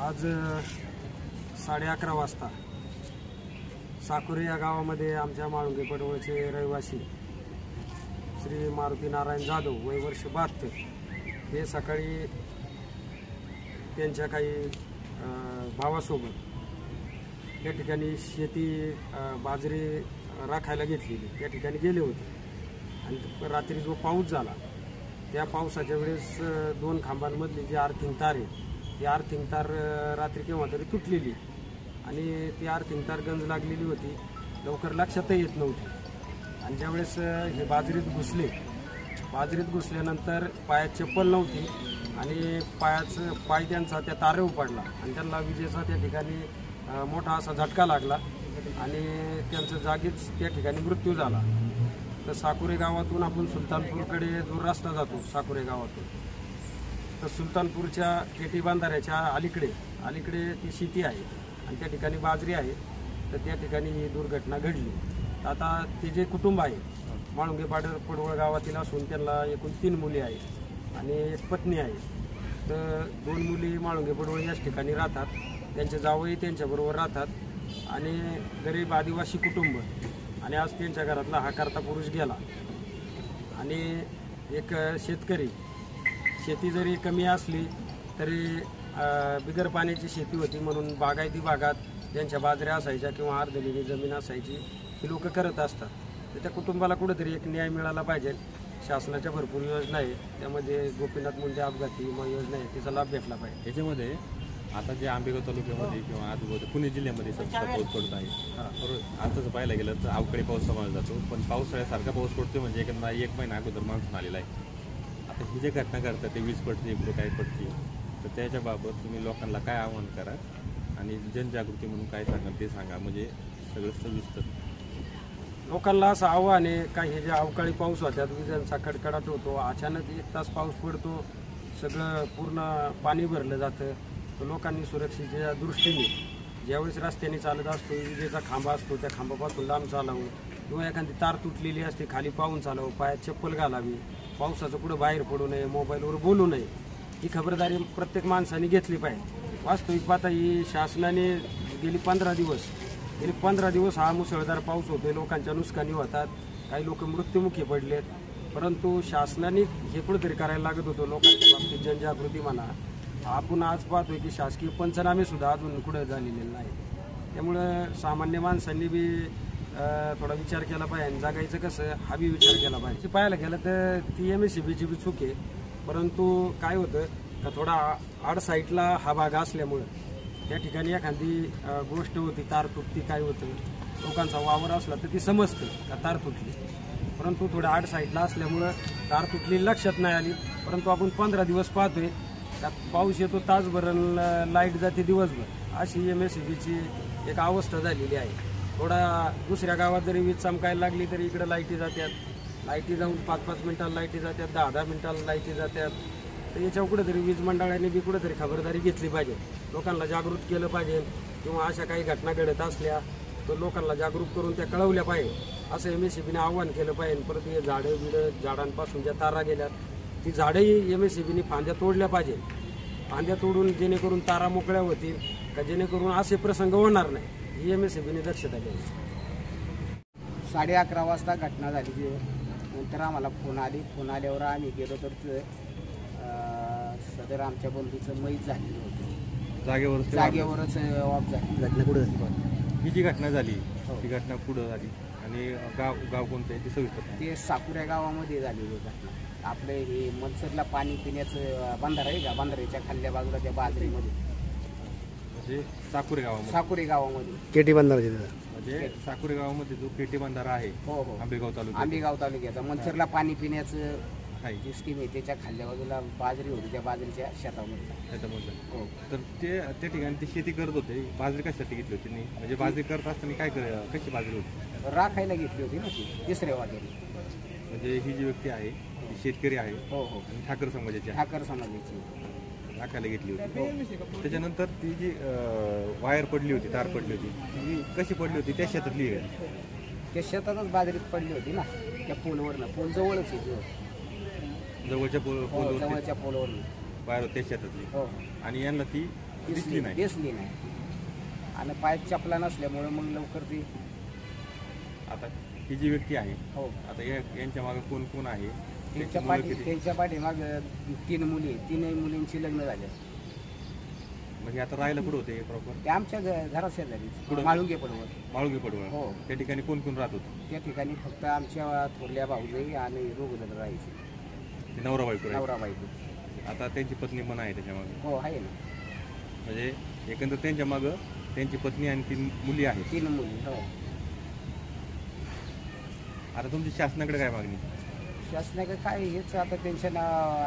आज 11:30 वाजता साकुरे या गावामध्ये आमच्या माळुंगे पडवळचे रहिवासी श्री मारुती नारायण जाधव वय वर्ष 72 हे सकाळी त्यांच्या काही भावासोबत त्या ठिकाणी शेती बाजरी राखायला घेतलेली त्या ठिकाणी गेले होते आणि रात्री जो पाऊस झाला त्या पावसाच्या वेळेस 2 खांबांमधली जी अर्थिंग तार आहे ती अर्थिंग तार रात्री केव्हा तरी तुटलेली आणि ती अर्थिंग तार गंज लागलेली होती, लवकर लक्षातही येत नव्हती आणि ज्यावेळेस हे बाजरीत घुसल्यानंतर पायात चप्पल नव्हती आणि पाय त्यांचा त्या तारेवर पडला आणि त्यांना विजेचा त्या ठिकाणी मोठा असा झटका लागला आणि त्यांचा जागीच त्या ठिकाणी मृत्यू झाला। तर साकुरे गावातून आपण सुलतानपूरकडे जो रस्ता जातो साकुरे गावातून, तर सुलतानपूरच्या केटी बांधाऱ्याच्या अलीकडे ती शेती आहे आणि त्या ठिकाणी बाजरी आहे, तर त्या ठिकाणी ही दुर्घटना घडली। आता ते जे कुटुंब आहे माळुंगे पडवळ गावातील असून त्यांना एकूण 3 मुली आहेत आणि एक पत्नी आहे। तर 2 मुली माळुंगे पडवळ याच ठिकाणी राहतात, त्यांचे जावई त्यांच्याबरोबर राहतात आणि गरीब आदिवासी कुटुंब आणि आज त्यांच्या घरातला हा करता पुरुष गेला आणि एक शेतकरी, शेती जरी कमी असली तरी बिगर पाण्याची शेती होती म्हणून बागायती भागात ज्यांच्या बाजऱ्या असायच्या किंवा अर्धलिनी जमीन असायची ती लोक करत असतात। तर त्या कुटुंबाला कुठेतरी एक न्याय मिळाला पाहिजे। शासनाच्या भरपूर योजना आहे, त्यामध्ये गोपीनाथ मुंडे अपघाती विमा योजना आहे, तिचा लाभ भेटला पाहिजे। त्याच्यामध्ये आता जे आंबेगाव तालुक्यामध्ये किंवा आजूबाजू पुणे जिल्ह्यामध्ये सतत पाऊस पडत आहे, बरोबर। आता जर पाहायला गेलं तर अवकाळी पाऊस समजला जातो, पण पावसाळ्यासारखा पाऊस पडतो म्हणजे एकंदर 1 महिना अगोदर मान्सून आलेला आहे। आता ही जे घटना घडतात ते वीज पडते इकडे काय पडते, तर त्याच्याबाबत तुम्ही लोकांना काय आवाहन करा आणि जनजागृती म्हणून काय सांगाल ते सांगा, म्हणजे सगळं सविस्तर। लोकांना असं आव्हान आहे का हे जे अवकाळी पाऊस होतात विजांचा कडकडाट होतो, अचानक 1 तास पाऊस पडतो, सगळं पूर्ण पाणी भरलं जातं। तर लोकांनी सुरक्षेच्या दृष्टीने ज्यावेळेस रस्त्याने चालत असतो विजेचा खांबा असतो त्या खांबापासून लांब चालावं किंवा एखादी तार तुटलेली असते खाली पाहून चालावं, पायात चप्पल घालावी, पावसाचं कुठं बाहेर पडू नये, मोबाईलवर बोलू नये, ही खबरदारी प्रत्येक माणसाने घेतली पाहिजे। वास्तविक पाहता ही शासनाने गेली 15 दिवस हा मुसळधार पाऊस होतोय, लोकांच्या नुकसानी होतात, काही लोक मृत्युमुखी पडलेत, परंतु शासनाने हे कुठेतरी करायला लागत होतं लोकांच्या बाबतीत जनजागृती म्हणा। आपण आज पाहतोय की शासकीय पंचनामे सुद्धा अजून कुठे झालेले नाही, त्यामुळं सामान्य माणसांनी बी थोडा विचार केला पाहिजे, जगायचं कसं हा बी विचार केला पाहिजे। पाहायला गेलं तर ती MSCBची बी चूक आहे, परंतु काय होतं का थोडा आड साईडला हा भाग असल्यामुळं त्या ठिकाणी एखादी गोष्ट होती, तार तुटती, काय होतं लोकांचा वावर असला तर ती समजतं का तार तुटली, परंतु थोडं आड साईडला असल्यामुळं तार तुटली लक्षात नाही आली। परंतु आपण 15 दिवस पाहतोय का पाऊस येतो तासभर लाईट जाते दिवसभर, अशी MSCBची एक अवस्था झालेली आहे। थोडा दुसऱ्या गावात जरी वीज चमकायला लागली तरी इकडे लाईटी जातात, लाईटी जाऊन 5-5 मिनिटाला लाईटी जातात, 10-10 मिनिटाला लाईटी जातात। तर याच्यावर कुठेतरी वीज मंडळाने बी कुठेतरी खबरदारी घेतली पाहिजे, लोकांना जागृत केलं पाहिजे किंवा अशा काही घटना घडत असल्या तर लोकांना जागरूक करून त्या कळवल्या पाहिजे, असं MSCBने आव्हान केलं पाहिजे। परत हे झाडांपासून ज्या तारा गेल्यात ती झाडंही MSCBने फांद्या तोडल्या पाहिजे, फांद्या तोडून जेणेकरून तारा मोकळ्या होतील का जेणेकरून असे प्रसंग होणार नाही, ही MSCBने दक्षता घ्यावी। 11:30 वाजता घटना झाली, नंतर आम्हाला फोन आल्यावर आम्ही गेलो तर सदर आमच्या बंधूचं मैत झालेलं होतं, जागेवरच ऑफ झाली। घटना कुठं झाली? ही जी घटना झाली ती घटना कुठं झाली आणि गाव कोणतं आहे ते सविस्तर? ते साकुऱ्या गावामध्ये झालेली घटना। आपलं हे मनसरला पाणी पिण्याचं बंधारा आहे का, बंधाऱ्याच्या खाल्ल्या बाजूला त्या बाजरीमध्ये, म्हणजे साकुरे गावामध्ये केटी बांधारा, म्हणजे साकुरे गावामध्ये जो केटी बंधारा आहे, हो आंबेगाव तालुक्याचा मनसरला पाणी पिण्याचं जी स्कीम आहे त्याच्या खाल्ल्या बाजूला बाजरी होती, त्या बाजरीच्या शेतामध्ये। हो, तर त्या ठिकाणी ती शेती करत होते, बाजरी कशासाठी घेतली होती? म्हणजे बाजरी करत असताना कशी बाजरी होती? राखायला घेतली होती ना ती, तिसऱ्या वाटेने। म्हणजे ही जी व्यक्ती आहे ती शेतकरी आहे, हो आणि ठाकर समाजाची राखायला घेतली होती। त्याच्यानंतर ती जी वायर पडली होती, तार पडली होती, ती कशी पडली होती? त्या शेतातली आहे, त्या शेतातच बाजरीत पडली होती ना, त्या पोलवरनं, पोल जवळच आहे, जवळच्या पोलवरनं वायर त्या शेतातली, आणि यांना ती दिसली नाही. दिसली नाही आणि पायात चपला नसल्यामुळे मग लवकर ती आता ही जी व्यक्ती आहे, हो आता यांच्या मागे कोण कोण आहे, त्यांच्या मुलं किती? त्यांच्या पाठीमाग 3 मुली, 3 मुलींची लग्न झाले. म्हणजे आता राहायला कुठं होते प्रॉपर? ते आमच्या घरा शेजारी कुठं? माळुंगे पडवळ. माळुंगे पडवळ. हो. त्या ठिकाणी कोण कोण राहत होतं? त्या ठिकाणी फक्त आमच्या थोरल्या भाऊजाई आणि 2 जण राहायचे, ते नवरा बायको आहे. नवरा बायको. आता त्यांची पत्नी पण आहे त्याच्या मागे, हो आहे ना, म्हणजे एकंदर त्यांच्या मागं त्यांची पत्नी आणि 3 मुली आहेत. 3 मुली. हो. आता तुमची शासनाकडे काय मागणी? शासनाकडे काय हेच आता त्यांच्या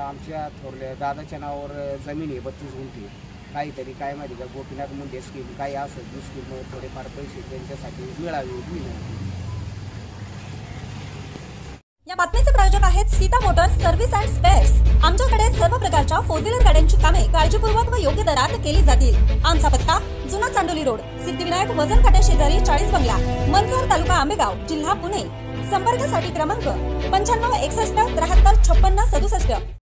आमच्या थोरल्या दादाच्या नावावर जमीन आहे 32 गुंठे. काहीतरी काय माहिती का गोपीनाथ मुंडे स्कीम काही असं जी स्कीम थोडेफार पैसे त्यांच्यासाठी मिळावे विनंती. या बातमीचे प्रायोजक आहेत Sita Motors service and spares. आमच्याकडे सर्व प्रकारच्या 4 व्हीलर गाड्यांची कामे काळजीपूर्वक व योग्य दरात केली जातील. आमचा पत्ता जुना चांडोली रोड, सिद्धिविनायक वजन काट्या शेजारी 40 बंगला, मनसर, तालुका आंबेगाव, जिल्हा पुणे. संपर्कासाठी क्रमांक 95 61 73 56 67.